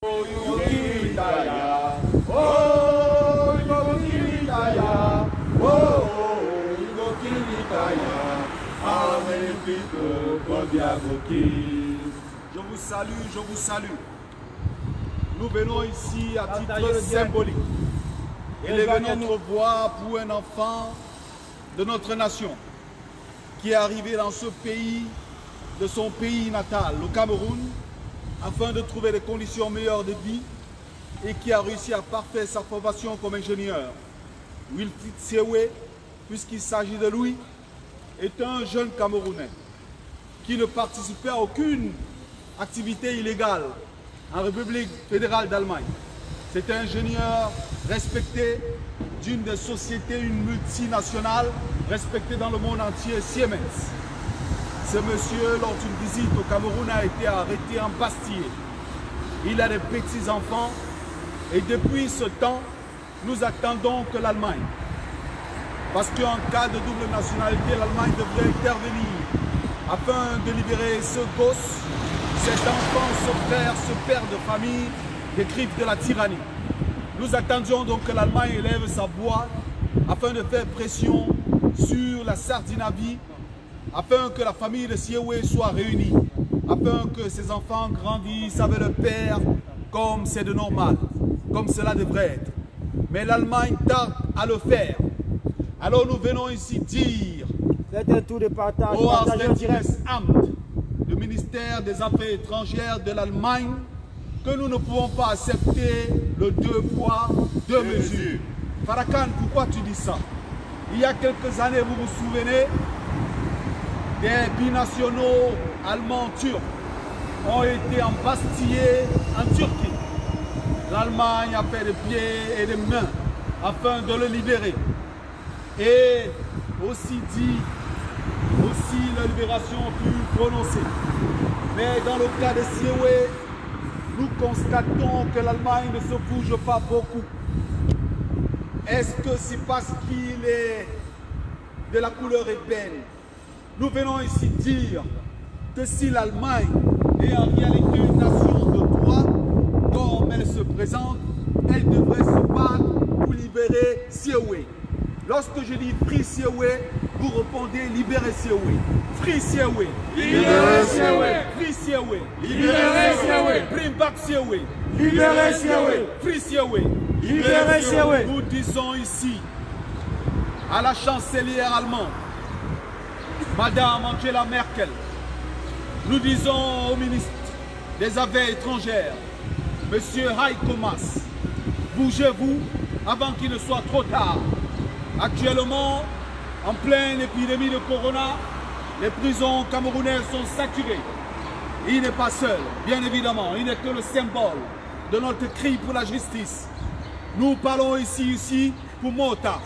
Oh, je vous salue, je vous salue. Nous venons ici à titre symbolique. Élever notre voix pour un enfant de notre nation qui est arrivé dans ce pays, de son pays natal, le Cameroun, afin de trouver des conditions meilleures de vie et qui a réussi à parfaire sa formation comme ingénieur. Wilfried Siewé, puisqu'il s'agit de lui, est un jeune Camerounais qui ne participait à aucune activité illégale en République fédérale d'Allemagne. C'est un ingénieur respecté d'une des sociétés, une multinationale respectée dans le monde entier, Siemens. Ce monsieur, lors d'une visite au Cameroun, a été arrêté en Bastille. Il a des petits-enfants et depuis ce temps, nous attendons que l'Allemagne, parce qu'en cas de double nationalité, l'Allemagne devrait intervenir afin de libérer ce gosse, cet enfant, ce frère, ce père de famille des griffes de la tyrannie. Nous attendions donc que l'Allemagne élève sa voix afin de faire pression sur la Sardinavie, afin que la famille de Siewé soit réunie, afin que ses enfants grandissent avec le père comme c'est de normal, comme cela devrait être. Mais l'Allemagne tarde à le faire. Alors nous venons ici dire au Auswärtiges Amt, le ministère des Affaires étrangères de l'Allemagne, que nous ne pouvons pas accepter le deux poids, deux mesures. Farrakhan, pourquoi tu dis ça? Il y a quelques années, vous vous souvenez, des binationaux allemands-turcs ont été embastillés en Turquie. L'Allemagne a fait des pieds et des mains afin de le libérer. Et aussi dit, la libération fut prononcée. Mais dans le cas de Siewé, nous constatons que l'Allemagne ne se bouge pas beaucoup. Est-ce que c'est parce qu'il est de la couleur ébène? Nous venons ici dire que si l'Allemagne est en réalité une nation de droit, comme elle se présente, elle devrait se battre pour libérer Siewé. Lorsque je dis Free Siewé, vous répondez libérer Siewé. Free Siewé. Libérer Siewé. Free Siewé. Libérer Siewé. Bring back Siewé. Libérer Siewé. Free Siewé. Libérer Siewé. Nous disons ici à la chancelière allemande, Madame Angela Merkel, nous disons au ministre des Affaires étrangères, Monsieur Heiko Maas, bougez-vous avant qu'il ne soit trop tard. Actuellement, en pleine épidémie de corona, les prisons camerounaises sont saturées. Il n'est pas seul, bien évidemment, il n'est que le symbole de notre cri pour la justice. Nous parlons ici pour Mota,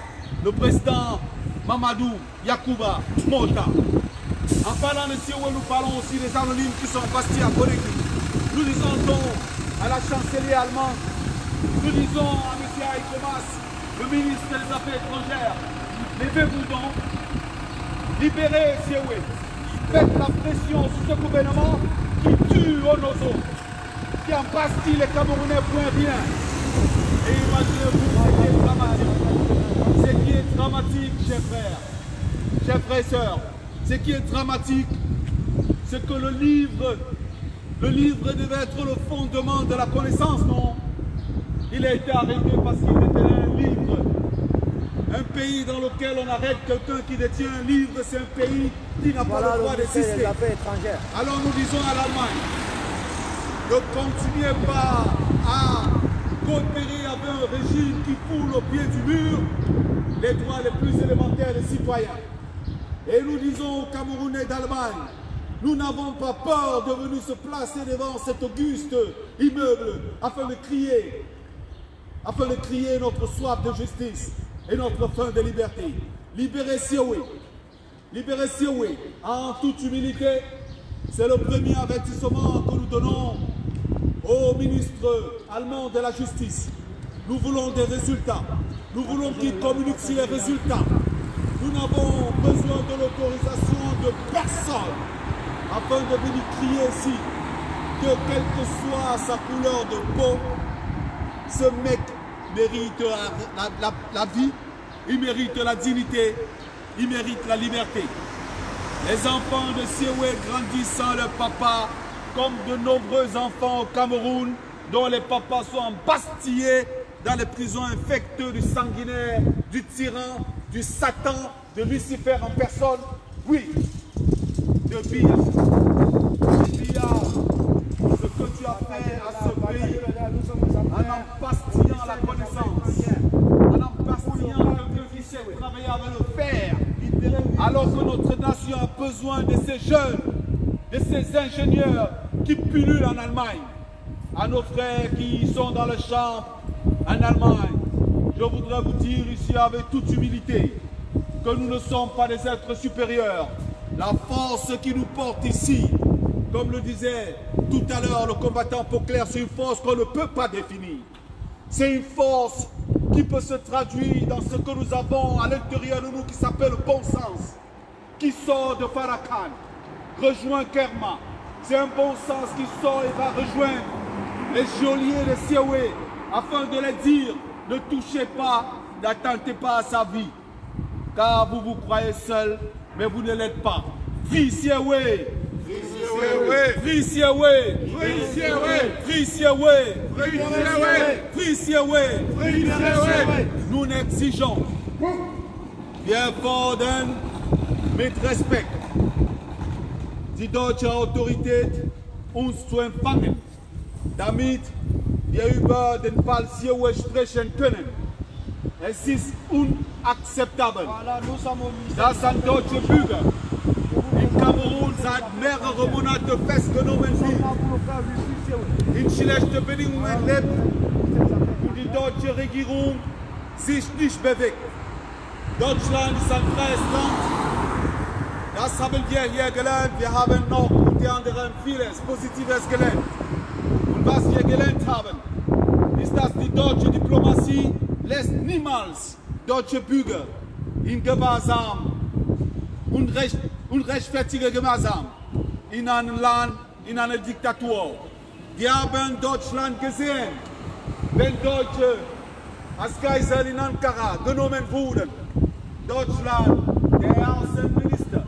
le président Mamadou Yakuba Mota. En parlant de Siewé, nous parlons aussi des anonymes qui sont bastillés à Conakry. Nous disons donc à la chancelière allemande, nous disons à M. Heiko Maas, le ministre des Affaires étrangères, levez-vous donc, libérez Siewé, faites la pression sur ce gouvernement qui tue Onozo, qui embastille les Camerounais pour un rien. Et imaginez-vous ce qui est dramatique, chers frères et sœurs, ce qui est dramatique, c'est que le livre devait être le fondement de la connaissance, non? Il a été arrêté parce qu'il était un livre. Un pays dans lequel on arrête quelqu'un qui détient un livre, c'est un pays qui n'a pas le droit d'exister. Alors nous disons à l'Allemagne, ne continuez pas à coopérer avec un régime qui foule au pied du mur les droits les plus élémentaires des citoyens. Et nous disons aux Camerounais d'Allemagne, nous n'avons pas peur de venir se placer devant cet auguste immeuble afin de crier notre soif de justice et notre faim de liberté. Libérez Siewé. Libérez Siewé. En toute humilité, c'est le premier avertissement que nous donnons au ministre allemand de la Justice. Nous voulons des résultats. Nous voulons qu'il communique sur les résultats. Nous n'avons besoin de l'autorisation de personne afin de venir crier ici. que quelle que soit sa couleur de peau, ce mec mérite la vie, il mérite la dignité, il mérite la liberté. Les enfants de Siéwé grandissent sans leur papa, comme de nombreux enfants au Cameroun, dont les papas sont embastillés dans les prisons infectes du sanguinaire, du tyran, du Satan, de Lucifer en personne. Oui, de Biya. Ce que tu as fait à ce pays, en empastillant la connaissance, en empastillant quelqu'un qui sait travailler avec le fer, alors que notre nation a besoin de ces jeunes, de ces ingénieurs qui pullulent en Allemagne, à nos frères qui sont dans le champ en Allemagne. Je voudrais vous dire ici avec toute humilité que nous ne sommes pas des êtres supérieurs. La force qui nous porte ici, comme le disait tout à l'heure le combattant Poclair, c'est une force qu'on ne peut pas définir. C'est une force qui peut se traduire dans ce que nous avons à l'intérieur de nous qui s'appelle le bon sens, qui sort de Farakan, rejoint Kerma. C'est un bon sens qui sort et va rejoindre les geôliers de Siéwé afin de les dire ne touchez pas, n'attentez pas à sa vie, car vous vous croyez seul, mais vous ne l'êtes pas. Free Siéwé! Free Siéwé! Free Siéwé! Free Siéwé! Free Siéwé! Nous n'exigeons wir fordern mit Respekt die deutsche Autorität uns zu empfangen, damit wir über den Fall Siéwé sprechen können. Es ist unakzeptabel, dass ein deutscher Bürger in Kamerun seit mehreren Monaten festgenommen wird, in schlechten Bedingungen lebt und die deutsche Regierung sich nicht bewegt. Deutschland ist ein freies Land, das haben wir hier gelernt. Wir haben noch unter anderem vieles Positives gelernt. Und was wir gelernt haben, ist, dass die deutsche Diplomatie lässt niemals deutsche Bürger in Gewahrsam, unrechtfertiger Gewahrsam in einem Land, in einer Diktatur. Wir haben Deutschland gesehen, wenn Deutsche als Geisel in Ankara genommen wurden. Deutschland, der Außenminister,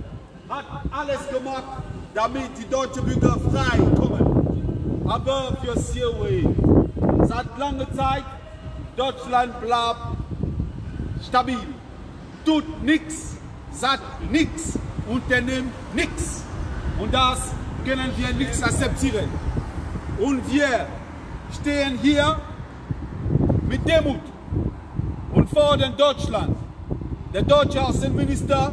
hat alles gemacht, damit die deutschen Bürger frei kommen. Aber für Siéwé, seit langer Zeit, Deutschland bleibt stabil, tut nichts, sagt nichts, unternimmt nichts. Und das können wir nicht akzeptieren. Und wir stehen hier mit Demut und fordern Deutschland, der deutsche Außenminister,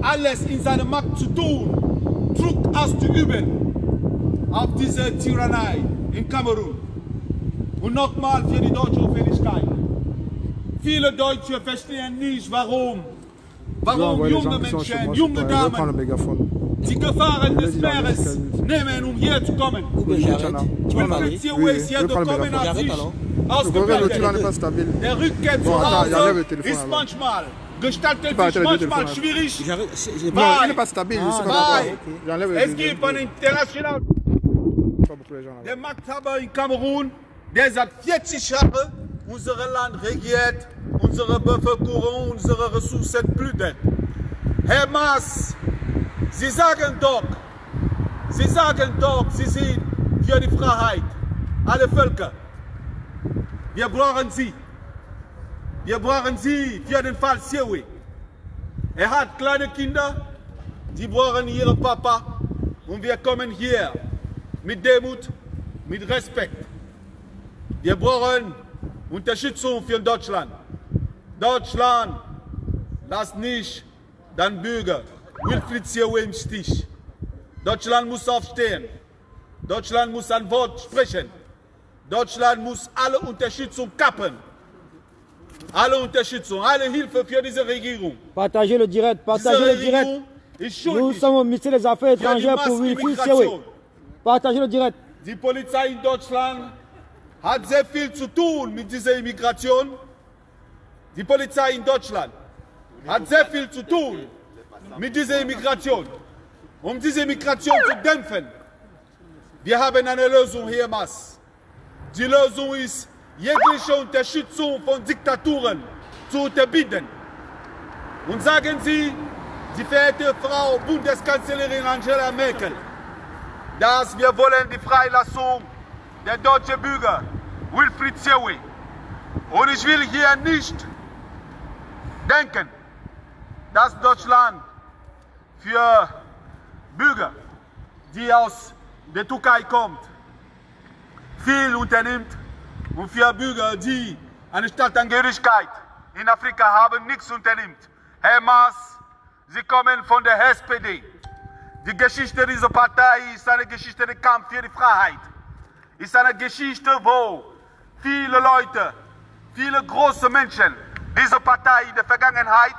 alles in seiner Macht zu tun, Druck auszuüben auf diese Tyrannei in Kamerun. Und nochmal für die deutsche Öffentlichkeit. Viele Deutsche verstehen nicht, warum junge Menschen, junge Damen, die Gefahren des Meeres nehmen, um hier zu kommen. Siéwé essaie de kommen auf sich ausgebildet. Der Rückkehr zu Hause ist manchmal gestaltet sich manchmal schwierig. Il n'est pas stable, je sais pas pourquoi. Es gibt ein international der Machthaber in Kamerun, der seit 40 Jahren unser Land regiert, unsere Bevölkerung, unsere Ressourcen plündert. Herr Maas, Sie sagen doch, Sie sind für die Freiheit aller Völker. Wir brauchen Sie. Wir brauchen Sie für den Fall Siéwé. Er hat kleine Kinder, die brauchen ihren Papa. Und wir kommen hier mit Demut, mit Respekt. Wir brauchen Unterstützung für Deutschland. Deutschland, lasst nicht den Bürger Wilfried Siéwé im Stich. Deutschland muss aufstehen. Deutschland muss ein Wort sprechen. Deutschland muss alle Unterstützung kappen. Alle Unterstützung, alle Hilfe für diese Regierung. Partagez le direct, partagez le direct. Nous sommes au ministère des Affaires étrangères pour Wilfried Siéwé. Partagez le direct. Die Polizei in Deutschland hat sehr viel zu tun mit dieser Immigration. Die Polizei in Deutschland hat sehr viel zu tun mit dieser Immigration. Um diese Immigration zu dämpfen. Wir haben eine Lösung hier, Hamas. Die Lösung ist, jegliche Unterstützung von Diktaturen zu unterbieten. Und sagen Sie, die verehrte Frau Bundeskanzlerin Angela Merkel, dass wir wollen die Freilassung der deutschen Bürger Wilfried Siewe. Und ich will hier nicht denken, dass Deutschland für Bürger, die aus der Türkei kommen, viel unternimmt und für Bürger, die eine Staatsangehörigkeit in Afrika haben, nichts unternimmt. Herr Maas, Sie kommen von der SPD. Die Geschichte dieser Partei ist eine Geschichte des Kampfes für die Freiheit. Ist eine Geschichte, wo viele Leute, viele große Menschen dieser Partei in der Vergangenheit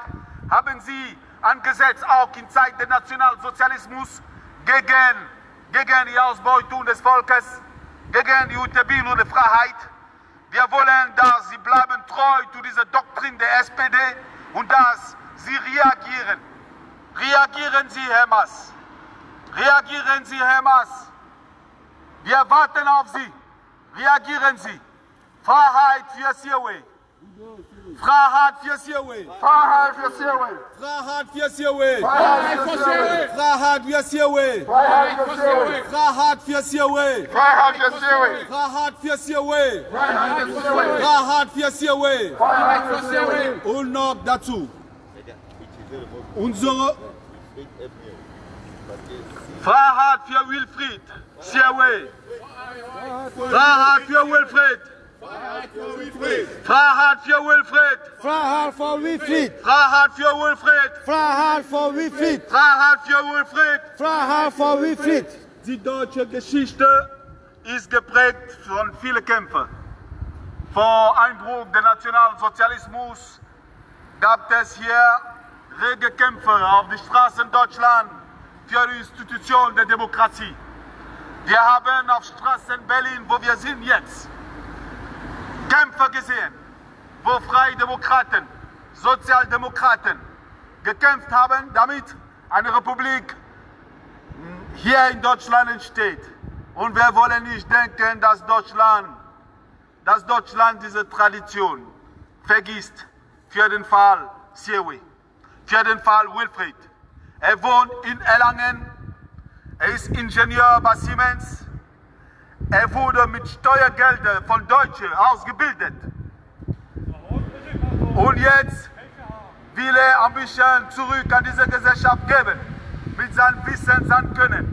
haben sie angesetzt, auch in Zeit des Nationalsozialismus, gegen die Ausbeutung des Volkes, gegen die Unterbindung der Freiheit. Wir wollen, dass sie bleiben treu zu dieser Doktrin der SPD und dass sie reagieren. Reagieren Sie, Herr Maas. Reagieren Sie, Herr Maas. Wir warten auf Sie. Reagieren Sie. Freiheit für Siewe. Freiheit für Siewe. Freiheit für Siewe. Freiheit für Siewe. Freiheit für Siewe. Freiheit für Siewe. Freiheit für Siewe. Freiheit für Siewe. Freiheit für Siewe. Freiheit für Siewe. Freiheit für Siewe. Freiheit für Siewe. Freiheit für Siewe. Und noch dazu. Unsere Freiheit für Wilfried Siewe. Freiheit für Wilfried. Freiheit für Wilfried. Freiheit für Wilfried. Freiheit für Wilfried. Freiheit für Wilfried. Freiheit für Wilfried. Freiheit für Wilfried. Die deutsche Geschichte ist geprägt von vielen Kämpfen. Vor Einbruch des Nationalsozialismus gab es hier rege Kämpfe auf den Straßen Deutschlands für die Institution der Demokratie. Wir haben auf Straßen Berlin, wo wir sind jetzt, Kämpfe gesehen, wo Freie Demokraten, Sozialdemokraten gekämpft haben, damit eine Republik hier in Deutschland entsteht. Und wir wollen nicht denken, dass Deutschland diese Tradition vergisst für den Fall Siewe, für den Fall Wilfried. Er wohnt in Erlangen, er ist Ingenieur bei Siemens, er wurde mit Steuergeldern von Deutschen ausgebildet. Und jetzt will er ein bisschen zurück an diese Gesellschaft geben, mit seinem Wissen, seinem Können.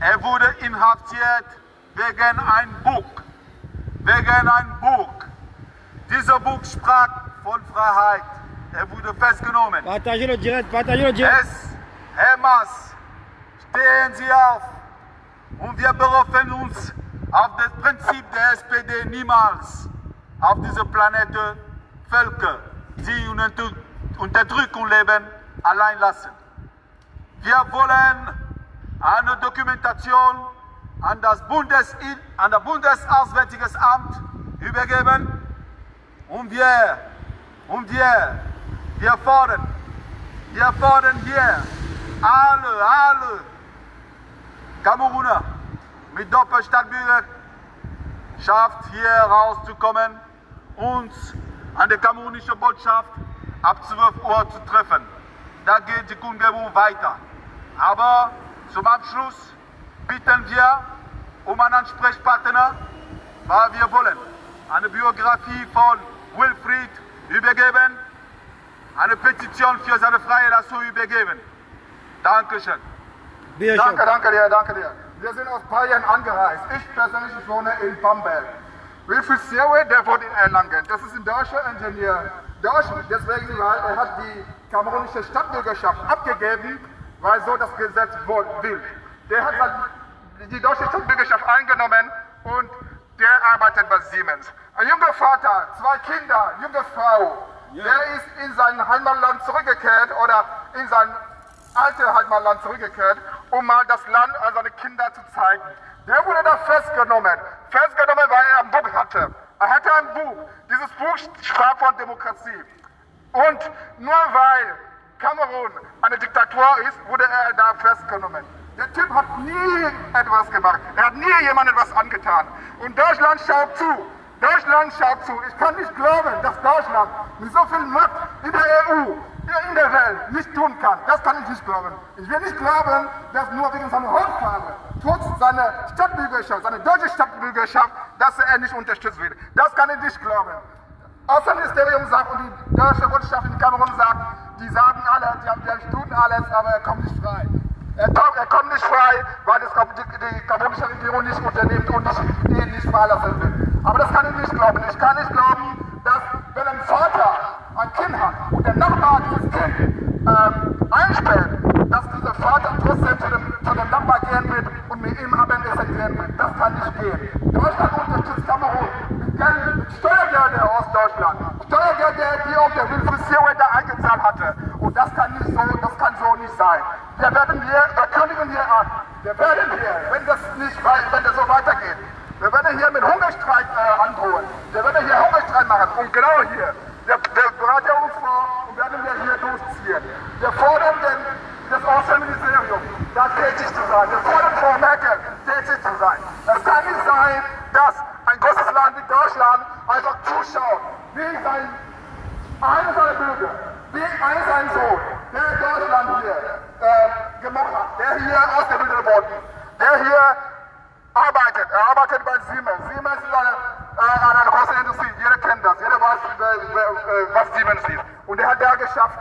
Er wurde inhaftiert wegen einem Buch. Dieser Buch sprach von Freiheit. Er wurde festgenommen. Partagez le direct, partagez le direct. Herr Maas, stehen Sie auf und wir berufen uns auf das Prinzip der SPD, niemals auf dieser Planete Völker, die in Unterdrückung leben, allein lassen. Wir wollen eine Dokumentation an das Bundesauswärtiges Amt übergeben und wir fordern hier alle Kameruner mit Doppelstaatsbürgerschaft hier rauszukommen, uns an der kamerunischen Botschaft ab 12 Uhr zu treffen. Da geht die Kundgebung weiter. Aber zum Abschluss bitten wir um einen Ansprechpartner, weil wir wollen eine Biografie von Wilfried übergeben, eine Petition für seine Freilassung übergeben. Dankeschön. Danke dir. Wir sind aus Bayern angereist. Ich persönlich wohne in Bamberg. Wilfried Siewe, der wohnt in Erlangen. Das ist ein deutscher Ingenieur. Deswegen, weil er hat die kamerunische Staatsbürgerschaft abgegeben, weil so das Gesetz will. Der hat die deutsche Staatsbürgerschaft eingenommen und der arbeitet bei Siemens. Ein junger Vater, 2 Kinder, junge Frau, der ist in sein Heimatland zurückgekehrt oder in sein altes Heimatland zurückgekehrt, um mal das Land an seine Kinder zu zeigen. Der wurde da festgenommen, weil er ein Buch hatte. Er hatte ein Buch. Dieses Buch sprach von Demokratie. Und nur weil Kamerun eine Diktatur ist, wurde er da festgenommen. Der Typ hat nie etwas gemacht. Er hat nie jemandem etwas angetan. Und Deutschland schaut zu. Deutschland schaut zu. Ich kann nicht glauben, dass Deutschland mit so viel Macht in der EU, in der Welt nicht tun kann. Das kann ich nicht glauben. Ich will nicht glauben, dass nur wegen seiner Hautfarbe, trotz seiner Staatsbürgerschaft, seiner deutschen Staatsbürgerschaft, dass er nicht unterstützt wird. Das kann ich nicht glauben. Außenministerium sagt und die deutsche Botschaft in Kamerun sagt, die sagen alle, die tun alles, aber er kommt nicht frei. Er kommt nicht frei, weil das die kamerunische Regierung nicht unternimmt und ihn nicht freilassen will. Aber das kann ich nicht glauben. Ich kann nicht glauben, dass wenn ein Vater ein Kind hat und der Nachbar dieses Kind einsperrt, dass dieser Vater trotzdem zu dem Nachbar gehen wird und mit ihm Abendessen gehen wird. Das kann nicht gehen. Deutschland unterstützt Kamerun mit Steuergelder aus Deutschland. Steuergelder, die auch der Wilfried Sirwe da eingezahlt hatte. Und das kann so nicht sein. Wir kündigen hier an. Wir werden hier, wenn das so weitergeht, wir werden hier mit Hungerstreik androhen. Wir werden hier Hungerstreik machen. Und genau hier. Wir bereiten uns vor und werden wir hier durchziehen. Wir fordern das Außenministerium, da tätig zu sein. Wir fordern Frau Merkel, tätig zu sein. Es kann nicht sein, dass ein großes Land wie Deutschland einfach zuschaut, wie einer seiner Bürger, wie sein Sohn, der Deutschland hier gemacht hat, der hier ausgebildet wurde, der hier arbeitet. Er arbeitet bei Siemens. Siemens ist eine große Industrie. Jeder kennt das. Jeder weiß, was Siemens ist. Und er hat da geschafft,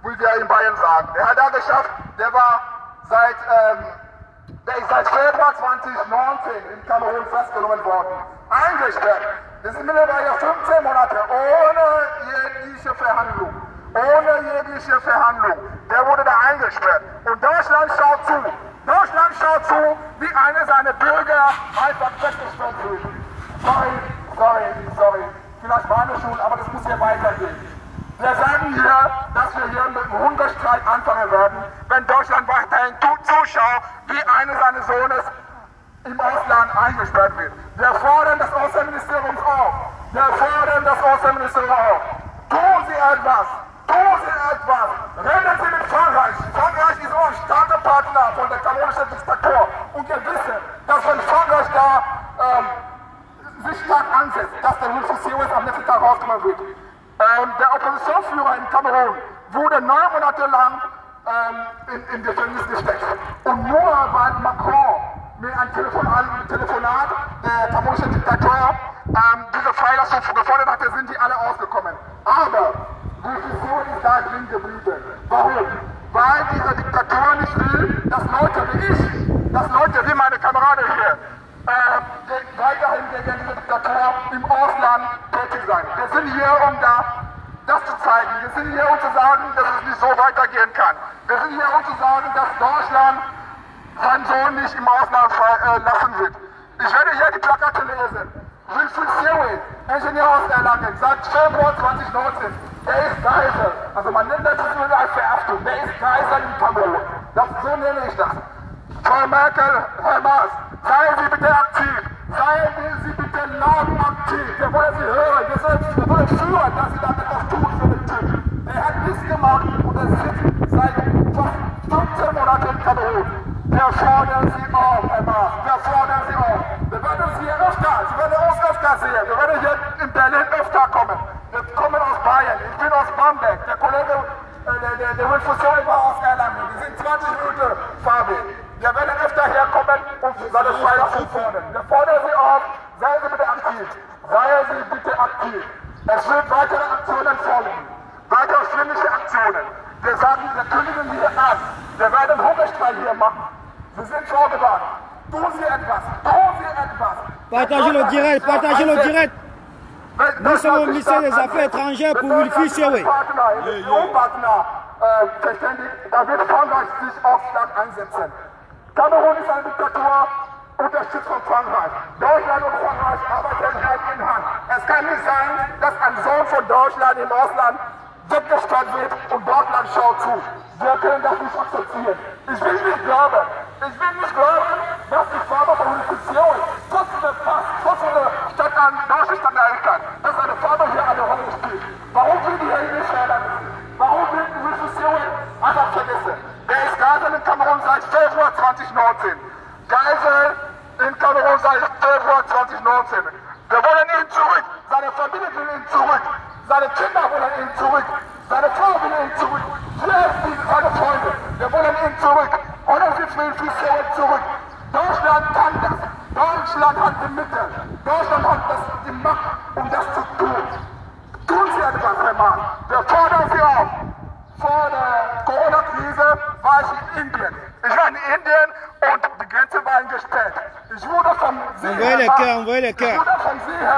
wie wir in Bayern sagen. Er hat da geschafft, der ist seit Februar 2019 in Kamerun festgenommen worden. Eingesperrt. Das sind mittlerweile 15 Monate ohne jegliche Verhandlung. Ohne jegliche Verhandlung. Der wurde da eingesperrt. Und Deutschland schaut zu. Deutschland schaut zu, wie einer seiner Bürger einfach weggesperrt wird. Sorry. Vielleicht war eine Schuld, aber das muss hier weitergehen. Wir sagen hier, dass wir hier mit dem Hungerstreik anfangen werden, wenn Deutschland weiterhin zuschaut, wie einer seines Sohnes im Ausland eingesperrt wird. Wir fordern das Außenministerium auf. Tun Sie etwas. Reden Sie mit Frankreich. Frankreich ist auch ein starker Partner von der kamerunischen Diktatur. Und wir wissen, dass wenn Frankreich da sich stark ansetzt, dass der Wilfried Sirwe am nächsten Tag rauskommen wird. Der Oppositionsführer in Kamerun wurde 9 Monate lang in Gefängnis gesteckt. Und nur weil Macron mit einem Telefonat der kammerunischen Diktatur diese Freilassung gefordert hatte, sind die alle ausgekommen. Aber Wilfried Sirwe ist da drin geblieben. Warum? Weil diese Diktatur nicht will, dass Leute wie meine Kameraden hier, weiterhin gegen diese Diktatur im Ausland tätig sein. Wir sind hier, um das zu zeigen. Wir sind hier, um zu sagen, dass es nicht so weitergehen kann. Wir sind hier, um zu sagen, dass Deutschland seinen Sohn nicht im Ausland lassen wird. Ich werde hier die Plakate lesen. Wilfried Sirwe, Ingenieur aus Erlangen, seit Februar 2019. Der ist Geisel. Also man nennt das als Verhaftung. Der ist Geisel in Kamerun. So nenne ich das. Frau Merkel, Herr Maas, seien Sie bitte aktiv. Seien Sie bitte laut aktiv. Wir wollen Sie hören. Wir wollen führen, dass Sie da etwas tun für den Typ. Er hat nichts gemacht und er sitzt seit fast 15 Monaten in Kamerun. Wir fordern Sie auf, Herr Maas. Wir werden Sie hier öfter, Sie werden uns öfter sehen. Wir werden hier in Berlin öfter kommen. Wir kommen aus Bayern. Ich bin aus Bamberg. Der Kollege, der Wilfried Sirwe war aus Erlangen. Wir sind 20 Minuten Fahrweg. Wir werden öfter herkommen und seine Freilassung fordern. Wir fordern Sie auf, seien Sie bitte aktiv. Es wird weitere Aktionen folgen. Weitere friedliche Aktionen. Wir sagen, wir kündigen hier an. Wir werden Hungerstreik hier machen. Sie sind vorgewarnt. Tun Sie etwas. Partagez le direct. Nous sommes au ministère des Affaires étrangères pour Wilfried Sirwe. Da wird Frankreich sich auch stark einsetzen. Kamerun ist eine Diktatur, unterstützt von Frankreich. Deutschland und Frankreich arbeiten Hand in Hand. Es kann nicht sein, dass ein Sohn von Deutschland im Ausland weggesperrt wird und Deutschland schaut zu. Wir können das nicht akzeptieren. Ich will nicht glauben, dass die Farbe von Wilfried Sirwe trotz der deutschen Staatsangehörigkeit, dass seine Farbe hier eine Rolle spielt. Warum will die hier nicht fördern? Warum will Wilfried Sirwe einfach vergessen? Der ist Geisel in Kamerun seit Februar 2019. 2019. Geisel in Kamerun seit Februar 2019. Wir wollen ihn zurück. Seine Familie will ihn zurück. Seine Kinder wollen ihn zurück. Seine Frau will ihn zurück. Seine Freunde. Wir wollen ihn zurück. Und es gibt viel zurück. Deutschland kann das. Deutschland hat die Mittel. Deutschland hat die Macht, um das zu tun. Tun Sie etwas, Herr Mann. Wir fordern Sie auf. Vor der Corona-Krise war ich in Indien. Ich war in Indien und die Grenze war eingesperrt. Ich wurde von Sie, Herr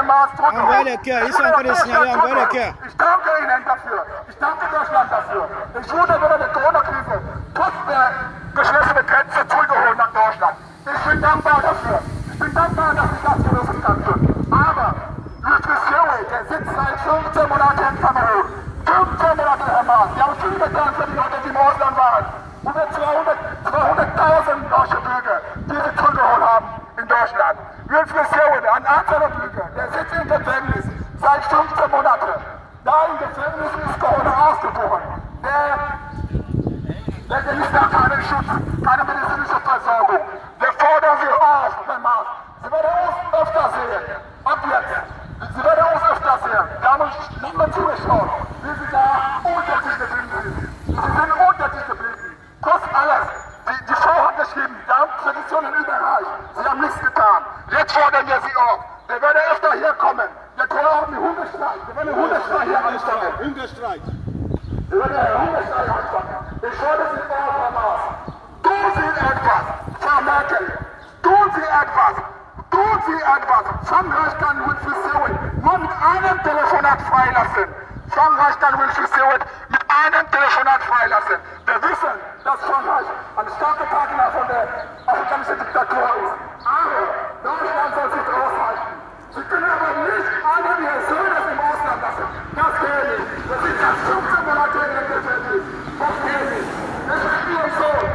Maas, ils sont en train de signaler, envoyez le cœur. Ich danke Ihnen dafür. Ich danke Deutschland dafür. Ich wurde während der Corona-Krise trotz der geschlossenen Grenze zurückgeholt nach Deutschland. Ich bin dankbar dafür. Ich bin dankbar, dass ich das gelösen kann. Aber Lucius Sewe, der sitzt seit 15 Monaten in Kamerun. 15 Monate, Herr Maas. Wir haben viel getan für die Leute, die im Ausland waren. Über 200.000 deutsche Bürger, die wir zurückgeholt haben in Deutschland. Lucius Sewe, ein einzelner Bürger, der sitzt im Gefängnis seit 15 Monaten. Da im Gefängnis ist Corona ausgebrochen. Der genießt da keinen Schutz, keine medizinische Versorgung. Wir fordern Sie auf, Herr Maas. Sie werden uns öfter sehen. Ab jetzt. Sie werden uns öfter sehen. Wir haben uns nicht mehr zugeschaut, wie Sie da untätig geblieben sind. Sie sind untätig geblieben. Trotz alles. Die Frau hat geschrieben, wir haben Petitionen überreicht. Sie haben nichts getan. Jetzt fordern wir Sie auf. Wir werden öfter hier kommen. Wir können auch einen Hungerstreik. Wir werden einen Hungerstreik hier anfangen. Hungerstreik. Wir werden einen Hungerstreik anfangen. Ich fordere Sie auf, Herr Maas. Tun Sie etwas, Frau Merkel. Tun Sie etwas. Tun Sie etwas. Frankreich kann Lucius Sewe nur mit einem Telefonat freilassen. Frankreich kann Lucius Sewe mit einem Telefonat freilassen. Wir wissen, dass Frankreich ein starker Partner von der afrikanischen Diktatur ist. Aber Deutschland soll sich raushalten. Sie können aber nicht alle ihre Söhne im Ausland lassen. Das geht nicht. Das sind ja 15 Monate in der Gefängnis. Das geht nicht. Das ist Ihr Sohn.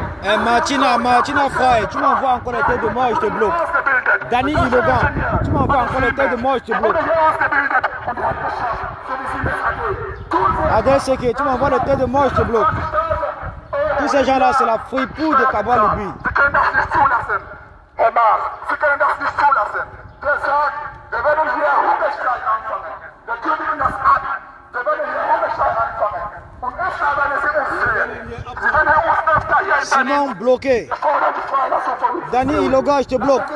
Martina Frey, tu m'envoies encore les têtes de mort, je te bloque. Dani Ilogan, tu m'envoies encore les têtes de mort, je te bloque. Adel Seke, tu m'envoies les têtes de mort, je te bloque. Tous ces gens-là, c'est la fripouille de Kabal Libi. Sie können das nicht zulassen, Herr Maas. Sie können das nicht zulassen. Deshalb, wir werden hier Hungerstreik anfangen. Wir kündigen das an. Wir werden hier Hungerstreik anfangen. Und öfter werden Sie uns sehen. Sie werden uns öfter hier in Simon bloqué. Wir fordern die Freilassung von uns. Dani Ilogan, je te bloque.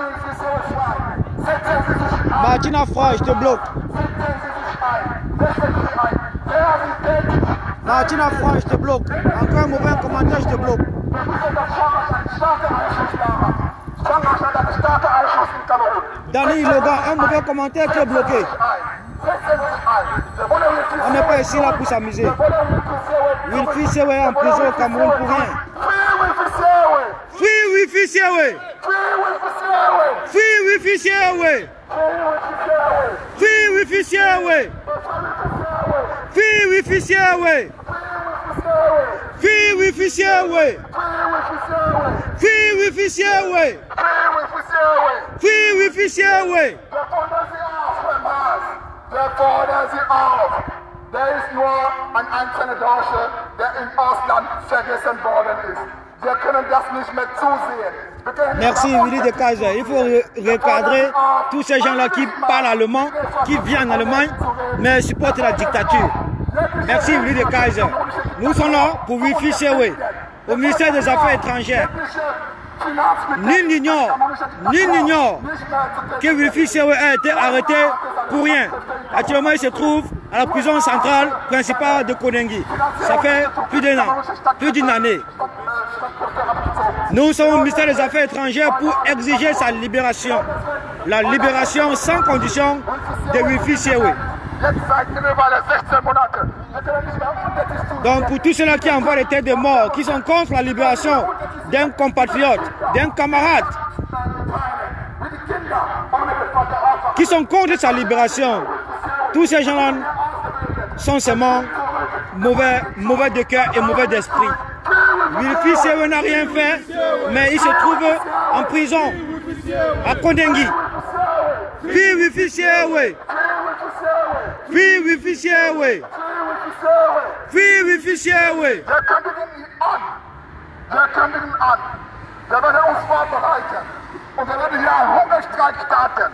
Setzen Sie sich ein. Martina Frey, je te bloque. Setzen Sie sich ein. Setzen Sie sich ein. Werden Sie tätig. Martina Frey, je te bloque. Encore un mauvais commentaire, je te bloque. Wir wissen, dass Frankreich einen starken Einfluss da hat. Frankreich hat einen starken Einfluss in Kamerun. Dani Ilogan, un mauvais commentaire, tu es bloqué. On n'est pas ici là pour s'amuser. Wilfried Sewe est en prison au Cameroun pour rien. Free Wilfried Sewe! Free Wilfried Sewe! Free Wilfried Sewe! Free Wilfried Sewe! Free Wilfried Sewe! Free Wilfried Sewe! Free Wilfried Sewe! Wir fordern Sie auf. Der ist nur ein einzelner Deutscher, der im Ausland vergessen worden ist. Wir können das nicht mehr zusehen. Merci Willy de Kaiser. Il faut recadrer tous ces gens-là qui parlent allemand, qui viennent en Allemagne, mais supportent la dictature. Merci Willy de Kaiser. Nous sommes là pour Wilfried Sewe, au ministère des Affaires étrangères. Nul n'ignore que Wilfried Sewe a été arrêté pour rien. Actuellement, il se trouve à la prison centrale principale de Konengi. Ça fait plus d'un an, plus d'une année. Nous sommes au ministère des Affaires étrangères pour exiger sa libération. La libération sans condition de Wilfried Sewe. Donc pour tous ceux-là qui envoient les têtes de mort, qui sont contre la libération d'un compatriote, d'un camarade, qui sont contre sa libération, tous ces gens-là sont seulement mauvais de cœur et mauvais d'esprit. Wilfried Sewe n'a rien fait, mais il se trouve en prison à Kondengi. Free Wilfried Sewe! Free Wilfried Sewe! Free Wilfried Sewe! Wir kündigen ihn an. Wir werden uns vorbereiten. Und wir werden hier einen Hungerstreik starten.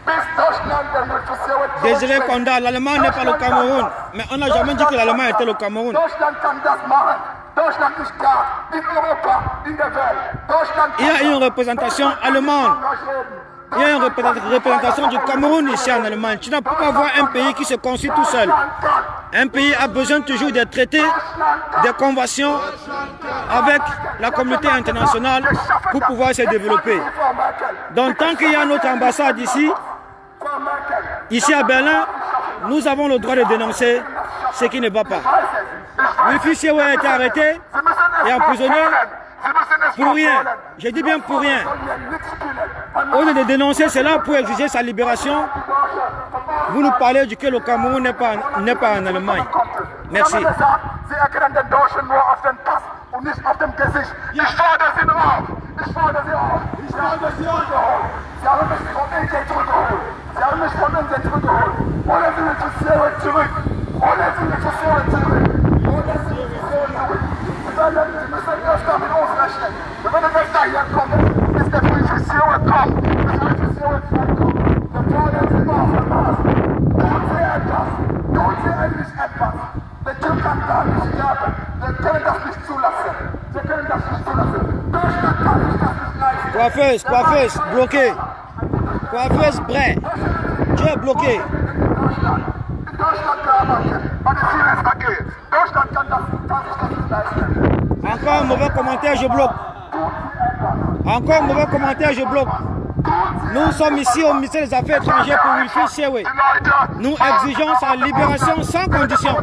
Bis Deutschland den Refugiaten Désolé, Konda, l'Allemagne n'est pas le Cameroun. Mais on n'a jamais dit que l'Allemagne était le Cameroun. Deutschland kann das machen. Deutschland ist da. In Europa, in der Welt. Deutschland Il y a une représentation allemande. Il y a une représentation du Cameroun ici en Allemagne. Tu ne peux pas voir un pays qui se construit tout seul. Un pays a besoin toujours des traités, des conventions avec la communauté internationale pour pouvoir se développer. Donc tant qu'il y a notre ambassade ici à Berlin, nous avons le droit de dénoncer ce qui ne va pas. Wilfried Siewe a été arrêté et emprisonné pour rien. Je dis bien pour rien. Au lieu de dénoncer cela pour exiger sa libération, vous nous parlez du que le Cameroun n'est pas en Allemagne. Merci. Sie erkennen den Deutschen nur auf den Pass und nicht auf dem Gesicht. Ich fordere sie auf. Ich fordere sie auf. Ich fordere sie auf. Sie haben mich von Indien zurückgeholt. Sie haben mich von Indien zurückgeholt. Holen Sie mich zu Siewe zurück. Holen Sie mich zu Siewe zurück. Holen Sie mich zu Siewe zurück. Sie müssen öfter mit uns rechnen. Wir werden öfter hier kommen, bis der Wilfried Siewe kommt. Bis Wilfried Siewe kommt. Wir fordern sie auf den Pass. Tun Sie etwas. Tun Sie endlich etwas. Wir können da nicht sterben. Wir können das nicht zulassen. Wir können das nicht zulassen. Deutschland kann sich das nicht leisten. Coiffeuse, bloqué. Coiffeuse, prêt. Tu es bloqué. In Deutschland gearbeitet. Meine Siemens AG. Deutschland kann sich das nicht leisten. Encore un mauvais commentaire, je bloque. Encore un mauvais commentaire, je bloque. Nous sommes ici au ministère des Affaires étrangères pour Wilfried Siewe. Nous exigeons sa libération sans condition.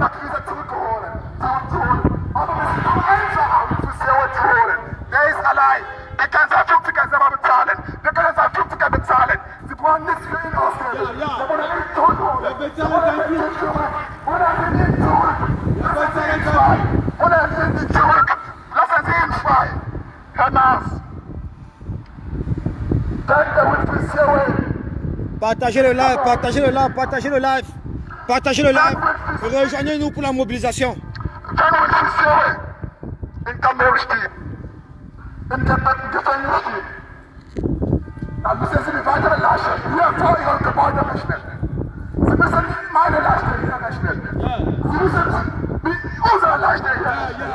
Der ist allein. Der kann sein Flugticket selber bezahlen. Wir können sein Flugticket bezahlen. Sie brauchen nichts für ihn ausgeben. Wir wollen ihn zurückholen. Wir wollen ihn zurück. Holen Sie ihn zurück. Lassen Sie ihn frei. Holen Sie ihn zurück. Lassen Sie ihn frei. Herr Maas. Partagez le live, partagez le live, partagez le live. Partagez le live. Rejoignez-nous pour la mobilisation. Wenn Wilfried Siewe in Kamerun steht, in dem Gefängnis steht, dann müssen Sie die weitere Leiche hier vor Ihrem Gebäude rechnen. Sie müssen meine Leiche hier rechnen. Sie müssen unsere Leiche hier rechnen.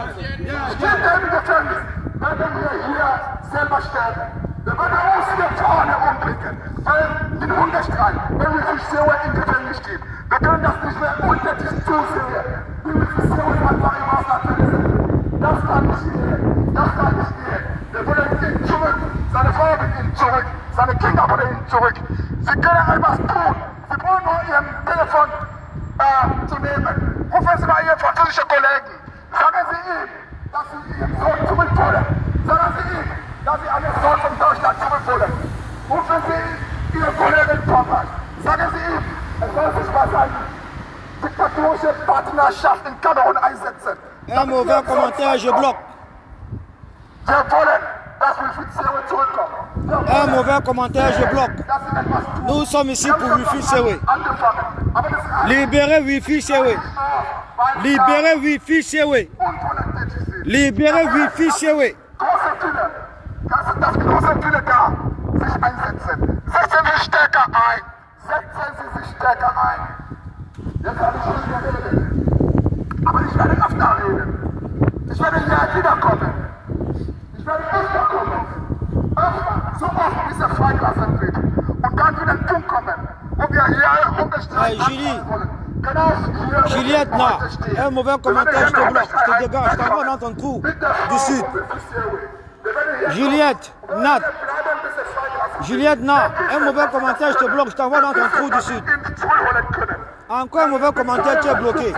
Steht er im Gefängnis, werden wir hier selber sterben. Wir werden uns hier vorne umbringen, weil den Hungerstreik, wenn Wilfried Siewe im Gefängnis steht. Wir können das nicht mehr untätig zusehen. Wie Wilfried Siewe einfach im Ausland verlassen. Das kann nicht gehen. Das kann nicht gehen. Wir wollen ihn zurück. Seine Frau will ihn zurück. Seine Kinder wollen ihn zurück. Sie können etwas tun. Sie brauchen nur Ihren Telefon zu nehmen. Rufen Sie mal Ihren französischen Kollegen. Sagen Sie ihm, dass Sie Ihren Sohn zurückholen. Sagen Sie ihm, dass Sie einen Sohn von Deutschland zurückholen. Rufen Sie Ihren Kollegen in Frankreich. Sagen Sie ihm, es soll sich mal seine diktatorische Partnerschaft in Kamerun einsetzen. Un mauvais commentaire, je bloque. Wir wollen, dass Wilfried Siewe zurückkommt. Un mauvais commentaire, je bloque. Nous sommes ici pour Wilfried Siewe. Libérez Wilfried Siewe. Libérez Wilfried Siewe. Libérez Wilfried Siewe. Dass große viele da sich einsetzen. Setzen Sie stärker ein. Setzen Sie sich stärker ein. Jetzt habe ich nicht mehr reden. Aber ich werde öfter reden. Ich werde hier wiederkommen. Ich werde öfter kommen. Öfter. So oft, bis er freigelassen wird. Und dann wieder ein Punkt kommen, wo wir hier unterstreichen wollen. Juliette, là, un mauvais commentaire, je te bloque, je te dégage, je t'envoie dans ton trou du sud. Juliette, Nat. Juliette, Nat, un mauvais commentaire, je te bloque, je t'envoie dans ton trou du sud. Encore un mauvais commentaire, tu es bloqué.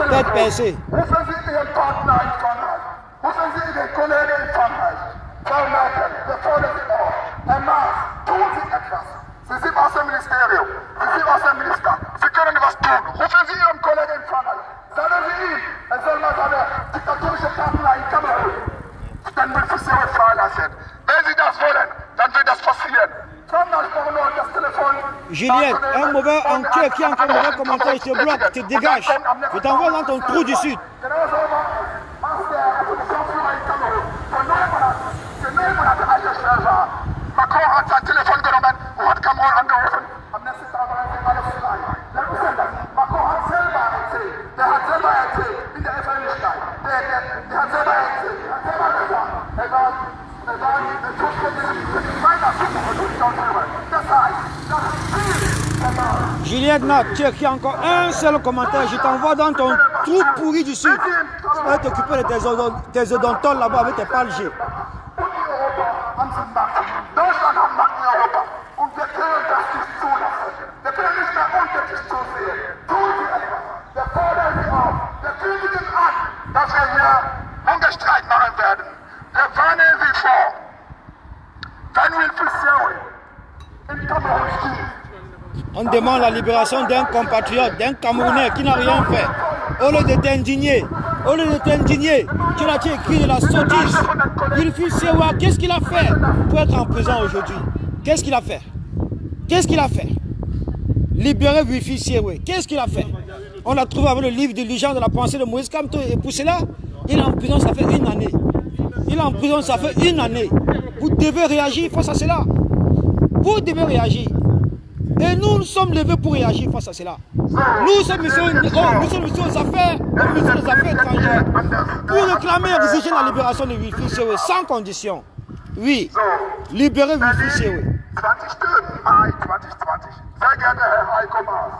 Tête percée. Rufen Sie Ihren Partner in Frankreich. Rufen Sie Ihren Kollegen in Frankreich. Frau Merkel, wir fordern Sie auf. Herr Maas, tun Sie etwas. Sie sind aus dem Ministerium. Sie sind aus dem Minister. Sie können was tun. Rufen Sie Ihrem Kollegen in Frankreich. Sagen Sie ihm, er soll mal seine diktatorische Partner in Kamerun dann Wilfried Siewe freilassen. Wenn Sie das wollen, dann wird das passieren. Juliette, un mauvais qui a encore un mauvais commentaire, je te bloque, je te dégage. Je t'envoie dans ton trou du sud. Julien Nat, tu as écrit encore un seul commentaire. Je t'envoie dans ton trou pourri du sud. Tu vas t'occuper de tes odontoles là-bas avec tes palgés. Deutschland hat Macht in Europa und wir können das nicht zulassen. Wir können nicht mehr unter Tisch zusehen. Tun Sie etwas. Wir fordern Sie auf. Wir kündigen an, dass wir hier Hungerstreik machen werden. Wir warnen Sie vor. Wenn Wilfried Serwe in Kamerun steht. On demande la libération d'un compatriote, d'un Camerounais qui n'a rien fait. Au lieu de t'indigner, tu l'as écrit de la sottise. Wilfried Serwe, qu'est-ce qu'il a fait pour être en prison aujourd'hui? Qu'est-ce qu'il a fait? Qu'est-ce qu'il a fait? Libérer Wilfried Serwe, qu'est-ce qu'il a fait? On l'a trouvé avec le livre de l'Igent de la pensée de Moïse Kamto et pour cela, il est en prison, ça fait une année. Il est en prison, ça fait une année. Vous devez réagir face à cela. Vous devez réagir. Et nous sommes levés pour réagir face à cela. Nous sommes ici aux affaires, aux affaires étrangères, pour réclamer et exiger la libération de Wilfried Serwe sans condition. Oui, libérer Wilfried Serwe. 20. Mai 2020. Sehr geehrter Herr Heiko Maas,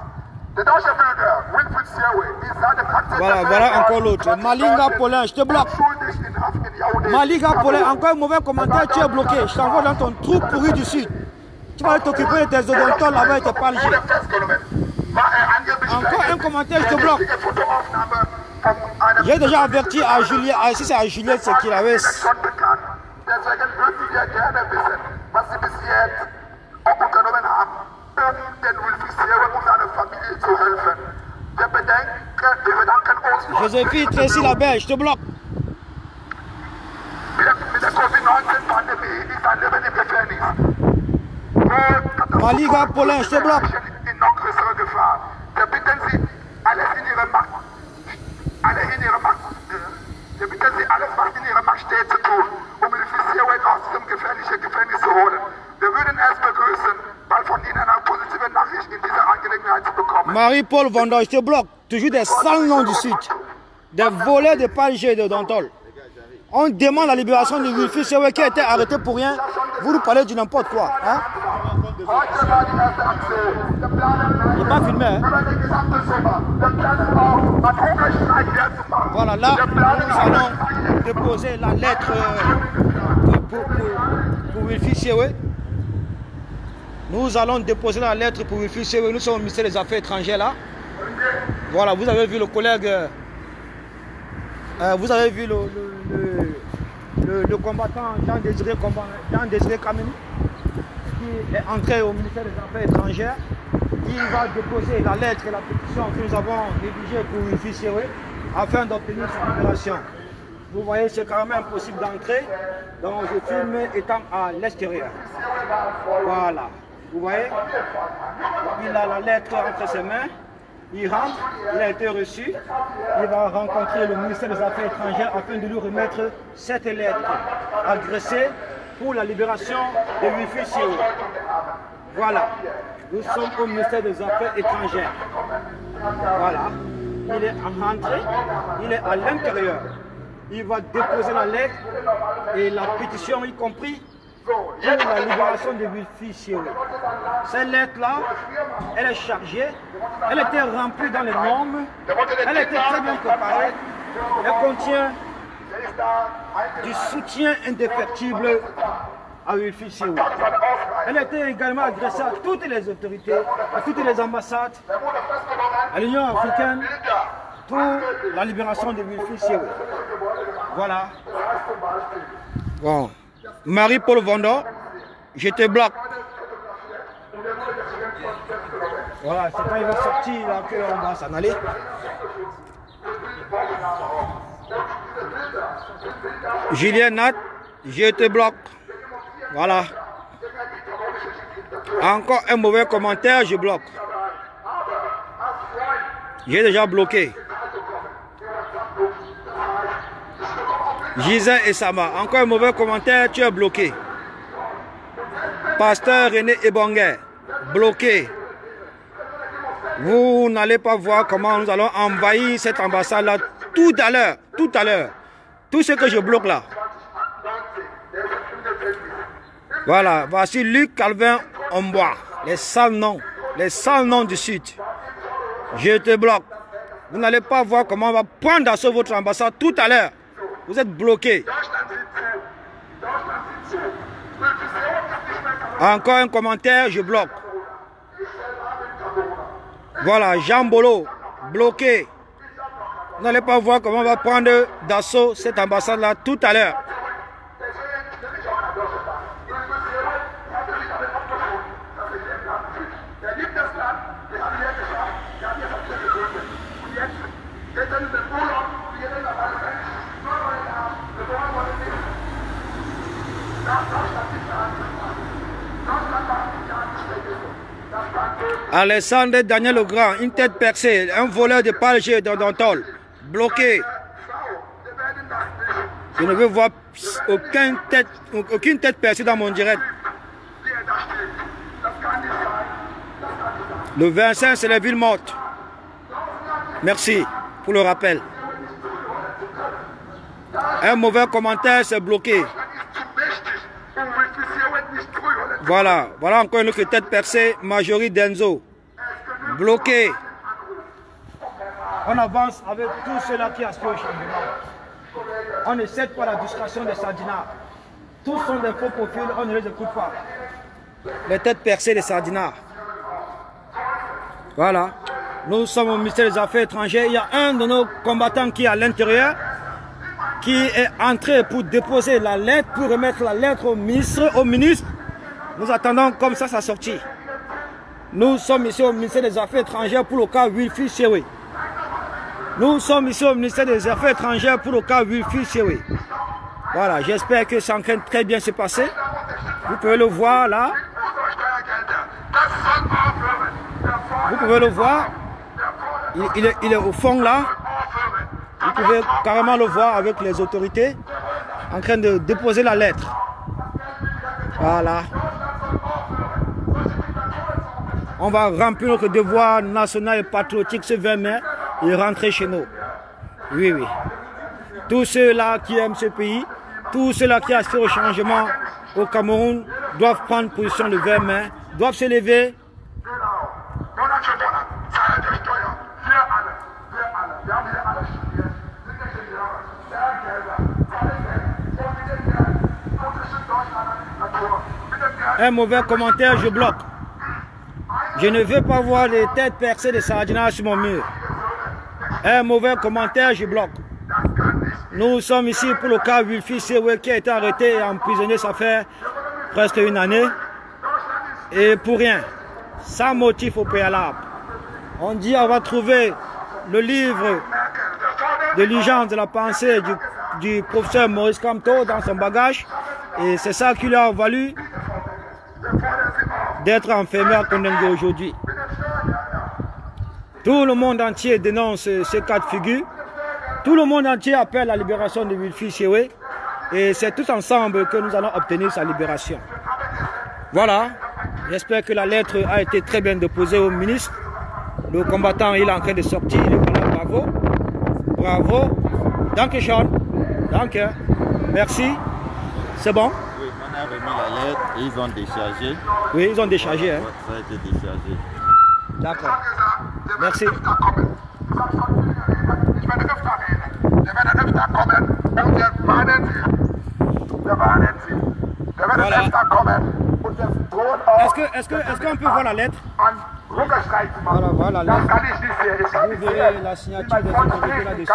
der deutsche Bürger Wilfried Serwe ist seinem Akzent Voilà encore l'autre. Malinga Paulin, je te bloque. schuldig in Haft in Yaoundé. Malinga Paulin, encore un mauvais commentaire, tu es bloqué. Je t'envoie dans ton trou pourri du sud. Tu vas t'occuper de tes odontoles là-bas et tes palgés. Encore un commentaire, je te bloque. J'ai déjà averti à Julien, si c'est à Julien, c'est qu'il avait... Deswegen würden wir gerne wissen, was Sie bis jetzt unternommen haben, den Wilfried Serwe und seiner Familie zu helfen. Wir bedanken uns. Joséphine Tracy Labelle, je te bloque. Mit der Covid-19-Pandemie ist ein Leben im Gefängnis. Maliga Paulin, je te bloque. In noch größere Gefahr. Wir bitten Sie, alles in Ihrer Macht, wir bitten Sie, alles, was in Ihrer Macht steht, zu tun, um Wilfried Serwe aus diesem gefährlichen Gefängnis zu holen. Wir würden es begrüßen, bald von Ihnen eine positive Nachricht in dieser Angelegenheit zu bekommen. Marie-Paul Vondor, je te bloque. Toujours des sales noms du sud. Des volets de palgés et de dentol. On demande la libération de Wilfried Serwe qui a été arrêté pour rien. Vous nous parlez du n'importe quoi. Hein? Il n'est pas filmé. Hein? Voilà, là, nous allons déposer la lettre pour Wilfried Serwe. Nous allons déposer la lettre pour Wilfried Serwe. Nous sommes au ministère des Affaires étrangères là. Voilà, vous avez vu le collègue, vous avez vu le combattant Jean-Désiré Kameni qui est entré au ministère des Affaires étrangères. Il va déposer la lettre et la pétition que nous avons rédigée pour Wilfried Serwe afin d'obtenir sa libération. Vous voyez, c'est quand même impossible d'entrer, donc je filme étant à l'extérieur. Voilà, vous voyez, il a la lettre entre ses mains. Il rentre, il a été reçu, il va rencontrer le ministère des Affaires étrangères afin de lui remettre cette lettre adressée pour la libération de Wilfried Serwe. Voilà, nous sommes au ministère des Affaires étrangères. Voilà, il est rentré, il est à l'intérieur. Il va déposer la lettre et la pétition y compris pour la libération de Wilfried Serwe. Cette lettre-là, elle est chargée, elle était remplie dans les normes, elle était très bien préparée, elle contient du soutien indéfectible à Wilfried Serwe. Elle était également adressée à toutes les autorités, à toutes les ambassades, à l'Union africaine, pour la libération de Wilfried Serwe. Voilà. Bon. Marie-Paul Vondor, je te bloque. Voilà, c'est quand il va sortir là qu'on va s'en aller. Julien Nat, je te bloque. Voilà. Encore un mauvais commentaire, je bloque. J'ai déjà bloqué. Gisèle et Sama, encore un mauvais commentaire, tu es bloqué. Pasteur René Ebonguer, bloqué. Vous n'allez pas voir comment nous allons envahir cette ambassade-là tout à l'heure, Tout ce que je bloque là. Voilà, voici Luc Calvin Ombois, les sales noms. les sales noms du Sud. Je te bloque. Vous n'allez pas voir comment on va prendre d'assaut votre ambassade tout à l'heure. Vous êtes bloqué. Encore un commentaire, je bloque. Voilà, Jean Bolo, bloqué. Vous n'allez pas voir comment on va prendre d'assaut cette ambassade-là tout à l'heure. Alexandre Daniel Legrand, une tête percée, un voleur de palgé dans Dantol, bloqué. Je ne veux voir aucune tête percée dans mon direct. Le 25, c'est la ville morte. Merci pour le rappel. Un mauvais commentaire, c'est bloqué. Voilà, voilà encore une autre tête percée, Marjorie Denzo. Bloqué. On avance avec tous ceux-là qui aspirent au changement. On ne cède pas la distraction des sardinards. Tous sont des faux profils, on ne les écoute pas. Les têtes percées des sardinards. Voilà. Nous sommes au ministère des Affaires étrangères. Il y a un de nos combattants qui est à l'intérieur, qui est entré pour déposer la lettre, pour remettre la lettre au ministre. Nous attendons comme ça sa sortie. Nous sommes ici au ministère des Affaires étrangères pour le cas Wilfried Chewe. Nous sommes ici au ministère des Affaires étrangères pour le cas Wilfried Chewe. Voilà, j'espère que ça en train de très bien se passer. Vous pouvez le voir là. Vous pouvez le voir. Il est au fond là. Vous pouvez carrément le voir avec les autorités en train de déposer la lettre. Voilà. On va remplir notre devoir national et patriotique ce 20 mai et rentrer chez nous. Oui, oui. Tous ceux-là qui aiment ce pays, tous ceux-là qui aspirent au changement au Cameroun doivent prendre position le 20 mai, doivent se lever. Un mauvais commentaire, je bloque. Je ne veux pas voir les têtes percées de sardinards sur mon mur. Un mauvais commentaire, je bloque. Nous sommes ici pour le cas Wilfried Chewe qui a été arrêté et emprisonné, ça fait presque une année. Et pour rien, sans motif au préalable. On dit on va trouver le livre de l'urgence de la pensée du professeur Maurice Kamto dans son bagage. Et c'est ça qui lui a valu d'être enfermé à Kondengui aujourd'hui. Tout le monde entier dénonce ces cas de figure. Tout le monde entier appelle à la libération de Wilfried Chewe. Et c'est tous ensemble que nous allons obtenir sa libération. Voilà. J'espère que la lettre a été très bien déposée au ministre. Le combattant il est en train de sortir. Voilà, bravo. Bravo. Danke schön. Danke. Merci. C'est bon? Oui, on a remis la lettre et ils ont déchargé. Oui, ils ont déchargé. Hein. Ça a été déchargé. D'accord. Merci. Voilà. Est-ce qu'on peut voir la lettre? Voilà, voilà la lettre. Vous verrez la signature des autorités là-dessus.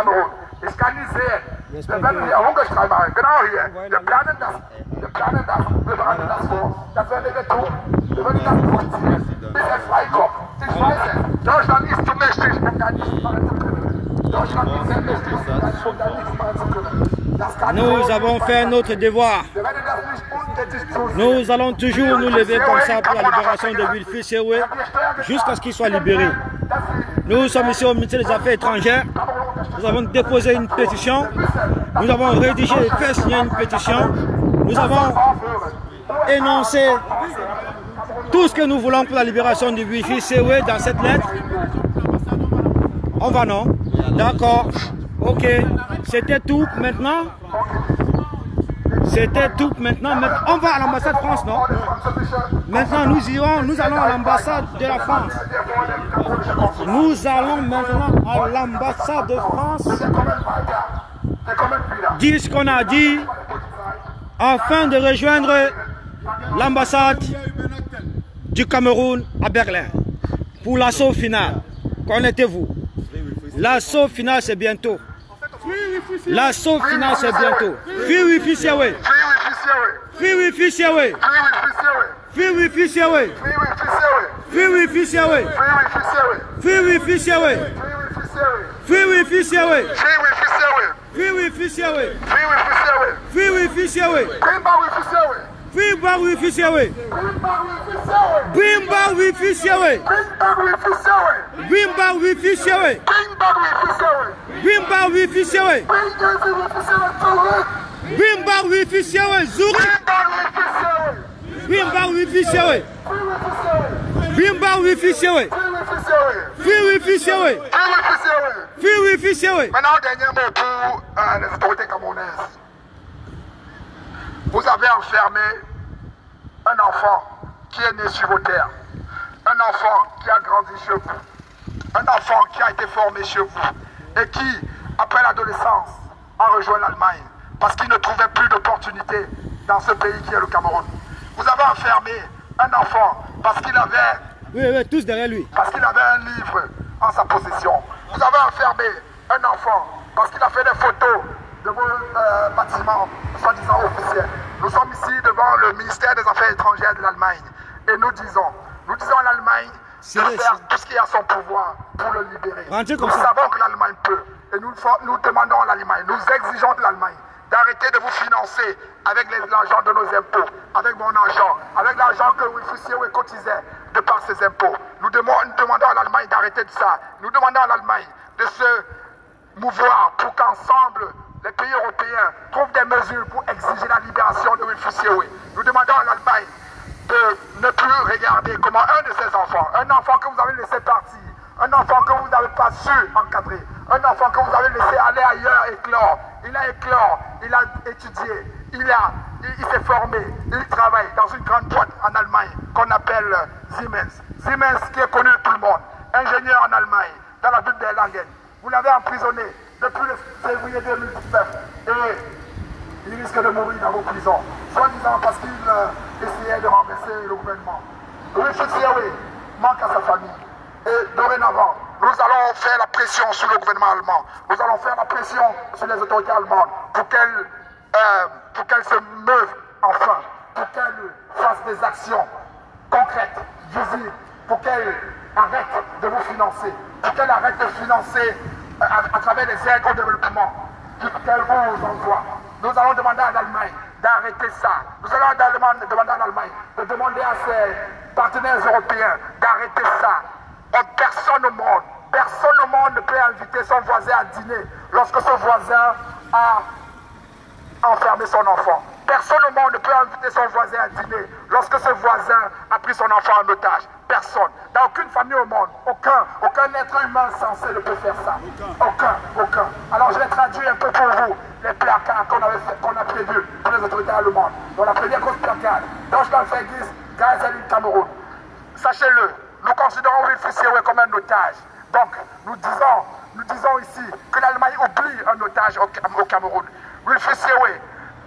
Ich kann nicht sehen. Wir werden hier Hungerstreik machen. Genau hier. Wir planen das. Wir planen das. Wir bereiten das vor. Das werden wir tun. Wir werden das durchziehen. Bis er freikommt. Ich weiß es. Deutschland ist zu mächtig, um da nichts machen zu können. Deutschland ist sehr mächtig, um da nichts machen zu können. Nous avons fait notre devoir. Nous allons toujours nous lever comme ça pour la libération de Wilfried Chewe jusqu'à ce qu'il soit libéré. Nous sommes ici au ministère des Affaires étrangères. Nous avons déposé une pétition. Nous avons rédigé et fait signer une pétition. Nous avons énoncé tout ce que nous voulons pour la libération de Wilfried Chewe dans cette lettre. On va non? D'accord. Ok. C'était tout. Maintenant, C'était tout. Maintenant, on va à l'ambassade de France, non? Maintenant, nous allons à l'ambassade de la France. Nous allons maintenant à l'ambassade de France dire ce qu'on a dit afin de rejoindre l'ambassade du Cameroun à Berlin pour l'assaut final. Connectez-vous. L'assaut final, c'est bientôt. L'assaut final, c'est bientôt. Free Wi-Fi Siawe. Free Wi-Fi Siawe. Free Wi-Fi Siawe. Free Wi-Fi Siawe. Free Wi-Fi Siawe. Free Wi-Fi Siawe. Free Wi-Fi Siawe. Free Wi-Fi Siawe. Free bar Wi-Fi Siawe. Bring back Wi-Fi Siawe. Bring back Wi-Fi Siawe. Bring back Wi-Fi Siawe. Bring back Wi-Fi Siawe. Zuri. Bring back Wi-Fi Siawe. Bring back Wi-Fi Siawe. Free Wi-Fi Siawe. Free Wi-Fi Siawe. Maintenant, dernier mot pour les autorités camerounaises. Vous avez enfermé un enfant qui est né sur vos terres, un enfant qui a grandi chez vous, un enfant qui a été formé chez vous et qui, après l'adolescence, a rejoint l'Allemagne parce qu'il ne trouvait plus d'opportunités dans ce pays qui est le Cameroun. Vous avez enfermé un enfant parce qu'il avait... Oui, tous derrière lui. Parce qu'il avait un livre en sa possession. Vous avez enfermé un enfant parce qu'il a fait des photos de vos bâtiments, soi-disant officiels. Nous sommes ici devant le ministère des Affaires étrangères de l'Allemagne et nous disons à l'Allemagne de faire tout ce qui est à son pouvoir pour le libérer. Nous savons que l'Allemagne peut et nous demandons à l'Allemagne, nous exigeons de l'Allemagne d'arrêter de vous financer avec l'argent de nos impôts, avec mon argent, avec l'argent que Wi-Fi Siawe cotisait de par ses impôts. Nous demandons à l'Allemagne d'arrêter de ça. Nous demandons à l'Allemagne de se mouvoir pour qu'ensemble les pays européens trouvent des mesures pour exiger la libération de Wi-Fi Siawe. Nous demandons à l'Allemagne de ne plus regarder comment un de ses enfants, un enfant que vous avez laissé partir, un enfant que vous n'avez pas su encadrer, un enfant que vous avez laissé aller ailleurs éclore. Il a éclore, il a étudié, il s'est formé, il travaille dans une grande boîte en Allemagne qu'on appelle Siemens. Siemens qui est connu de tout le monde, ingénieur en Allemagne, dans la ville d'Erlangen. Vous l'avez emprisonné depuis le février 2019 et il risque de mourir dans vos prisons, soi-disant parce qu'il essayait de renverser le gouvernement. Wi-Fi Siawe manque à sa famille et dorénavant, nous allons faire la pression sur le gouvernement allemand, nous allons faire la pression sur les autorités allemandes pour qu'elles se meuvent enfin, pour qu'elles fassent des actions concrètes, visibles, pour qu'elles arrêtent de vous financer, pour qu'elles arrêtent de financer à travers les aides au développement qu'elles vous envoient. Nous allons demander à l'Allemagne d'arrêter ça. Nous allons demander à l'Allemagne de demander à ses partenaires européens d'arrêter ça. Personne au monde ne peut inviter son voisin à dîner lorsque ce voisin a enfermé son enfant. Personne au monde ne peut inviter son voisin à dîner lorsque ce voisin a pris son enfant en otage. Personne. Dans aucune famille au monde, aucun être humain sensé ne peut faire ça. Aucun. Alors je vais traduire un peu pour vous les placards qu'on a prévus pour les autorités allemandes. Dans la première grosse placard, Deutschland vergisst Geiseln im Cameroun. Sachez-le, nous considérons Wi-Fi Siawe comme un otage. Donc, nous disons ici que l'Allemagne oublie un otage au Cameroun. Wi-Fi Siawe,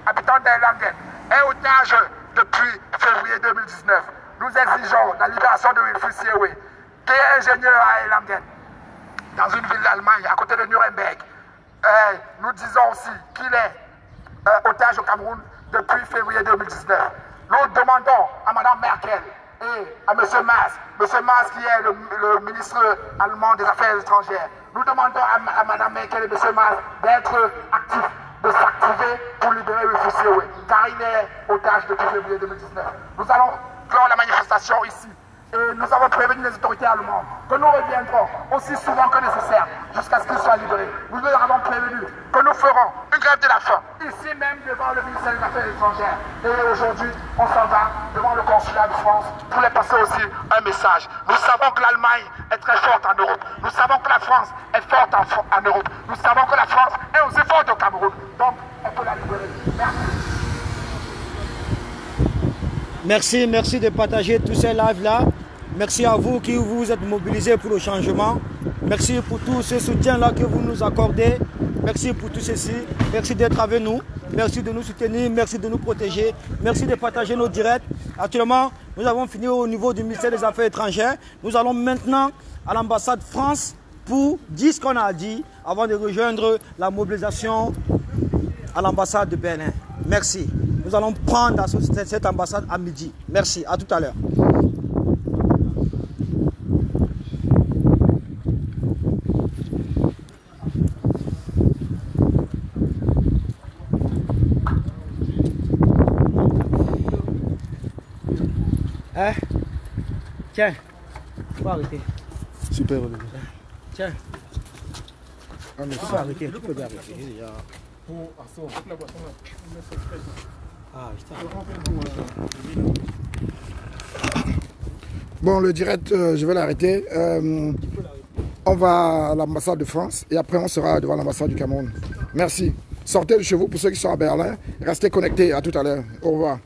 habitant d'Erlangen, est otage depuis février 2019. Nous exigeons la libération de Wi-Fi Siawe, qui est ingénieur à Erlangen, dans une ville d'Allemagne, à côté de Nuremberg. Nous disons aussi qu'il est otage au Cameroun depuis février 2019. Nous demandons à Mme Merkel et à M. Maas qui est le ministre allemand des Affaires étrangères. Nous demandons à Mme Merkel et M. Maas d'être actifs, de s'activer pour libérer Wi-Fi Siawe, car il est otage depuis février 2019. Nous allons clore la manifestation ici. Et nous avons prévenu les autorités allemandes que nous reviendrons aussi souvent que nécessaire jusqu'à ce qu'ils soient libérés. Nous leur avons prévenu que nous ferons une grève de la faim ici même devant le ministère des Affaires étrangères. Et aujourd'hui, on s'en va devant le consulat de France pour les passer aussi un message. Nous savons que l'Allemagne est très forte en Europe. Nous savons que la France est forte en Europe. Nous savons que la France est aussi forte au Cameroun. Donc, on peut la libérer. Merci. Merci de partager tous ces lives-là. Merci à vous qui vous êtes mobilisés pour le changement. Merci pour tout ce soutien-là que vous nous accordez. Merci pour tout ceci. Merci d'être avec nous. Merci de nous soutenir. Merci de nous protéger. Merci de partager nos directs. Actuellement, nous avons fini au niveau du ministère des Affaires étrangères. Nous allons maintenant à l'ambassade France pour dire ce qu'on a dit avant de rejoindre la mobilisation à l'ambassade de Bénin. Merci. Nous allons prendre cette ambassade à midi. Merci. À tout à l'heure. Hein? Tiens, faut arrêter. Super, Olivier. Tiens. Ah, mais Tu peux arrêter, tu peux arrêter. Déjà. Ah, putain. Bon, le direct, je vais l'arrêter. On va à l'ambassade de France et après on sera devant l'ambassade du Cameroun. Merci. Sortez de chez vous pour ceux qui sont à Berlin. Restez connectés. À tout à l'heure. Au revoir.